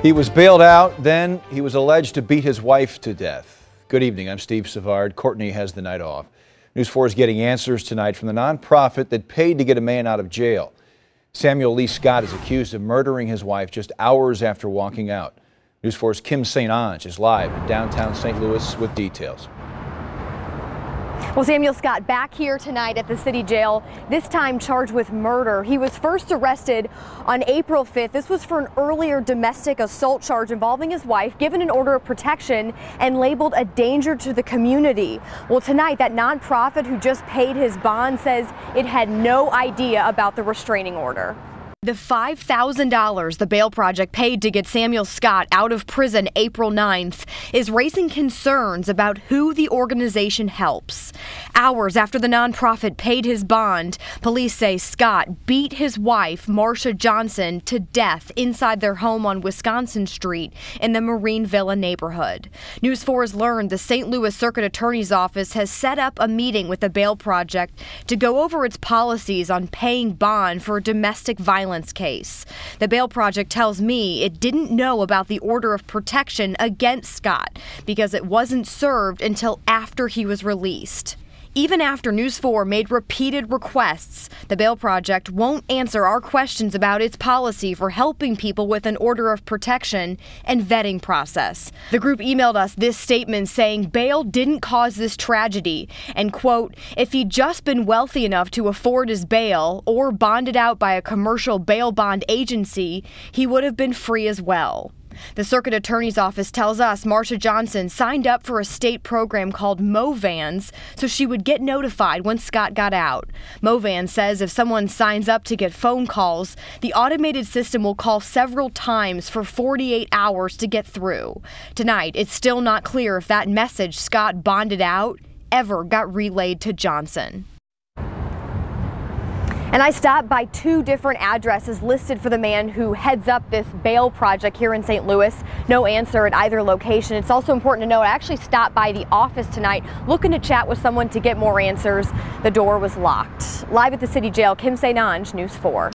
He was bailed out, then he was alleged to beat his wife to death. Good evening, I'm Steve Savard. Courtney has the night off. News 4 is getting answers tonight from the nonprofit that paid to get a man out of jail. Samuel Lee Scott is accused of murdering his wife just hours after walking out. News 4's Kim St. Ange is live in downtown St. Louis with details. Well, Samuel Scott back here tonight at the city jail, this time charged with murder. He was first arrested on April 5th. This was for an earlier domestic assault charge involving his wife, given an order of protection and labeled a danger to the community. Well, tonight, that nonprofit who just paid his bond says it had no idea about the restraining order. The $5,000 the Bail Project paid to get Samuel Scott out of prison April 9th is raising concerns about who the organization helps. Hours after the nonprofit paid his bond, police say Scott beat his wife, Marsha Johnson, to death inside their home on Wisconsin Street in the Marine Villa neighborhood. News 4 has learned the St. Louis Circuit Attorney's Office has set up a meeting with the Bail Project to go over its policies on paying bond for a domestic violence case. The Bail Project tells me it didn't know about the order of protection against Scott because it wasn't served until after he was released. Even after News 4 made repeated requests, the Bail Project won't answer our questions about its policy for helping people with an order of protection and vetting process. The group emailed us this statement saying bail didn't cause this tragedy and, quote, if he'd just been wealthy enough to afford his bail or bonded out by a commercial bail bond agency, he would have been free as well. The Circuit Attorney's Office tells us Marsha Johnson signed up for a state program called MoVans so she would get notified when Scott got out. MoVans says if someone signs up to get phone calls, the automated system will call several times for 48 hours to get through. Tonight, it's still not clear if that message Scott bonded out ever got relayed to Johnson. And I stopped by two different addresses listed for the man who heads up this bail project here in St. Louis. No answer at either location. It's also important to note I actually stopped by the office tonight looking to chat with someone to get more answers. The door was locked. Live at the city jail, Kim St. Ange, News 4.